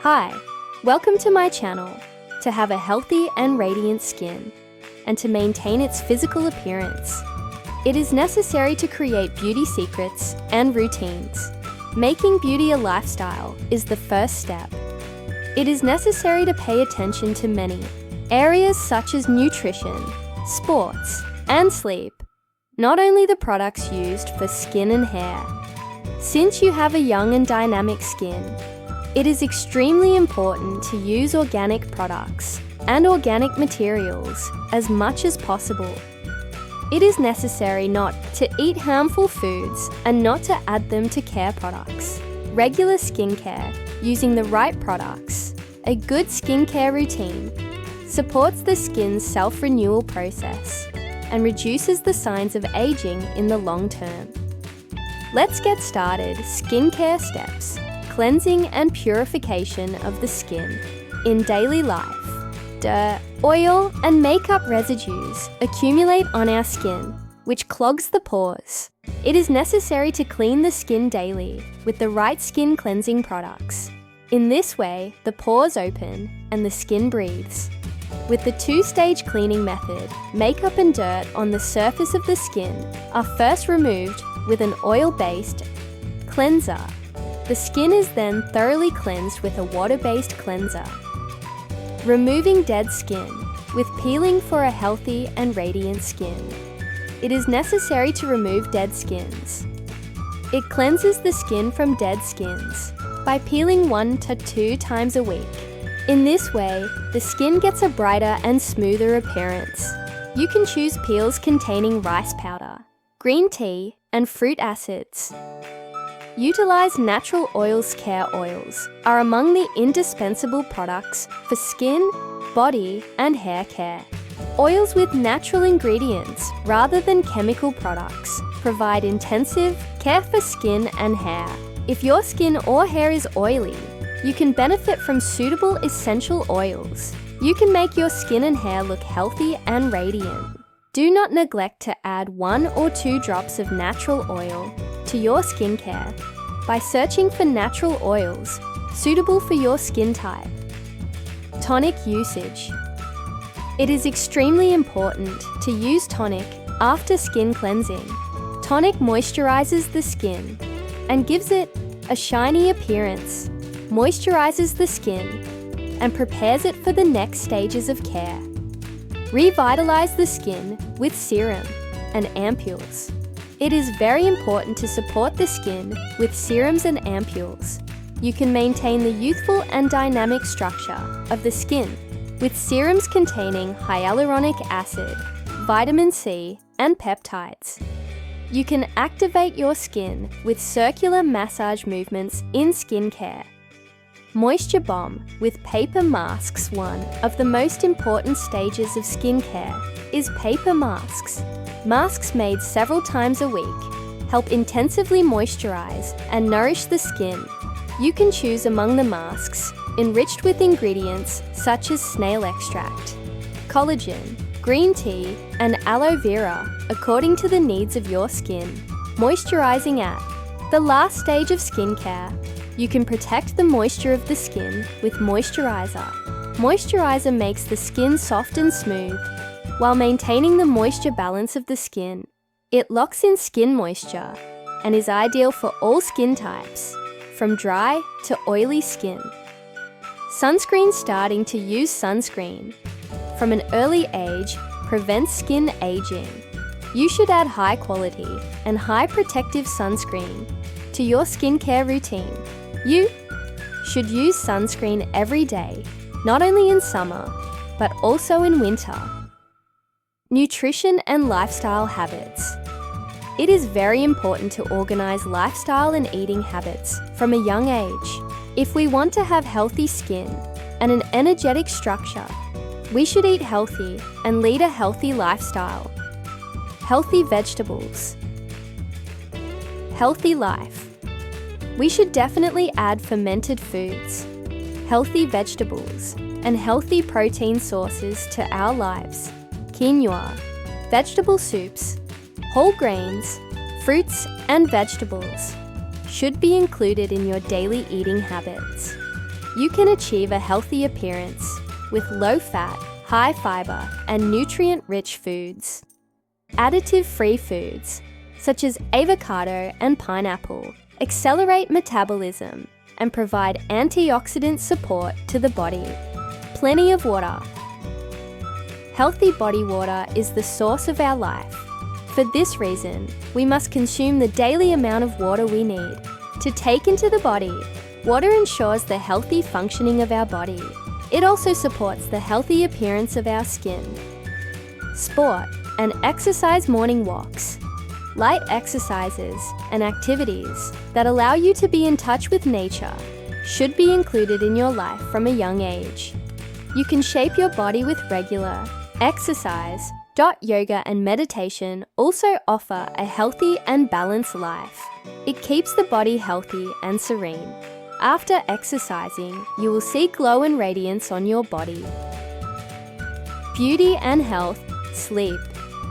Hi, welcome to my channel. To have a healthy and radiant skin, and to maintain its physical appearance, it is necessary to create beauty secrets and routines. Making beauty a lifestyle is the first step. It is necessary to pay attention to many areas such as nutrition, sports, and sleep, not only the products used for skin and hair. Since you have a young and dynamic skin, it is extremely important to use organic products and organic materials as much as possible. It is necessary not to eat harmful foods and not to add them to care products. Regular skincare, using the right products, a good skincare routine, supports the skin's self-renewal process and reduces the signs of aging in the long term. Let's get started. Skincare steps. Cleansing and purification of the skin. In daily life, dirt, oil, and makeup residues accumulate on our skin, which clogs the pores. It is necessary to clean the skin daily with the right skin cleansing products. In this way, the pores open and the skin breathes. With the two-stage cleaning method, makeup and dirt on the surface of the skin are first removed with an oil-based cleanser. The skin is then thoroughly cleansed with a water-based cleanser. Removing dead skin with peeling for a healthy and radiant skin. It is necessary to remove dead skins. It cleanses the skin from dead skins by peeling 1 to 2 times a week. In this way, the skin gets a brighter and smoother appearance. You can choose peels containing rice powder, green tea, and fruit acids. Utilize natural oils. Care oils are among the indispensable products for skin, body, and hair care. Oils with natural ingredients rather than chemical products provide intensive care for skin and hair. If your skin or hair is oily, you can benefit from suitable essential oils. You can make your skin and hair look healthy and radiant. Do not neglect to add 1 or 2 drops of natural oil to your skincare by searching for natural oils suitable for your skin type. Tonic usage. It is extremely important to use tonic after skin cleansing. Tonic moisturizes the skin and gives it a shiny appearance, moisturizes the skin, and prepares it for the next stages of care. Revitalize the skin with serum and ampules. It is very important to support the skin with serums and ampules. You can maintain the youthful and dynamic structure of the skin with serums containing hyaluronic acid, vitamin C, and peptides. You can activate your skin with circular massage movements in skincare. Moisture Bomb with paper masks. One of the most important stages of skincare is paper masks. Masks made several times a week help intensively moisturize and nourish the skin. You can choose among the masks enriched with ingredients such as snail extract, collagen, green tea, and aloe vera according to the needs of your skin. Moisturizing at the last stage of skincare. You can protect the moisture of the skin with moisturizer. Moisturizer makes the skin soft and smooth while maintaining the moisture balance of the skin. It locks in skin moisture and is ideal for all skin types, from dry to oily skin. Sunscreen. Starting to use sunscreen from an early age prevents skin aging. You should add high quality and high protective sunscreen to your skincare routine. You should use sunscreen every day, not only in summer, but also in winter. Nutrition and lifestyle habits. It is very important to organize lifestyle and eating habits from a young age. If we want to have healthy skin and an energetic structure, we should eat healthy and lead a healthy lifestyle. Healthy vegetables. Healthy life. We should definitely add fermented foods, healthy vegetables, and healthy protein sources to our lives. Quinoa, vegetable soups, whole grains, fruits, and vegetables should be included in your daily eating habits. you can achieve a healthy appearance with low-fat, high-fiber, and nutrient-rich foods. Additive-free foods, such as avocado and pineapple, accelerate metabolism and provide antioxidant support to the body. Plenty of water. Healthy body water is the source of our life. For this reason, we must consume the daily amount of water we need to take into the body. Water ensures the healthy functioning of our body. It also supports the healthy appearance of our skin. Sport and exercise morning walks. Light exercises and activities that allow you to be in touch with nature should be included in your life from a young age. You can shape your body with regular exercise. Yoga and meditation also offer a healthy and balanced life. It keeps the body healthy and serene. After exercising, you will see glow and radiance on your body. Beauty and health. Sleep.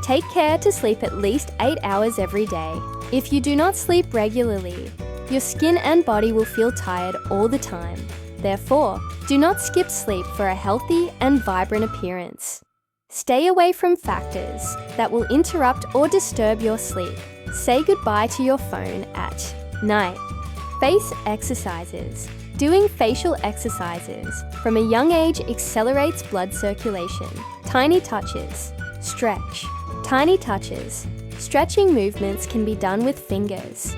Take care to sleep at least 8 hours every day. If you do not sleep regularly, your skin and body will feel tired all the time. Therefore, do not skip sleep for a healthy and vibrant appearance. Stay away from factors that will interrupt or disturb your sleep. Say goodbye to your phone at night. Face exercises. Doing facial exercises from a young age accelerates blood circulation. Tiny touches. Stretch. Tiny touches. Stretching movements can be done with fingers.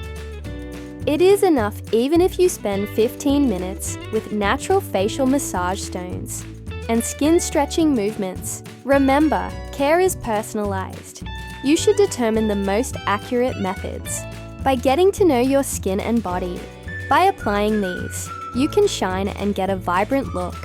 It is enough even if you spend 15 minutes with natural facial massage stones and skin stretching movements. Remember, care is personalized. You should determine the most accurate methods by getting to know your skin and body. By applying these, you can shine and get a vibrant look.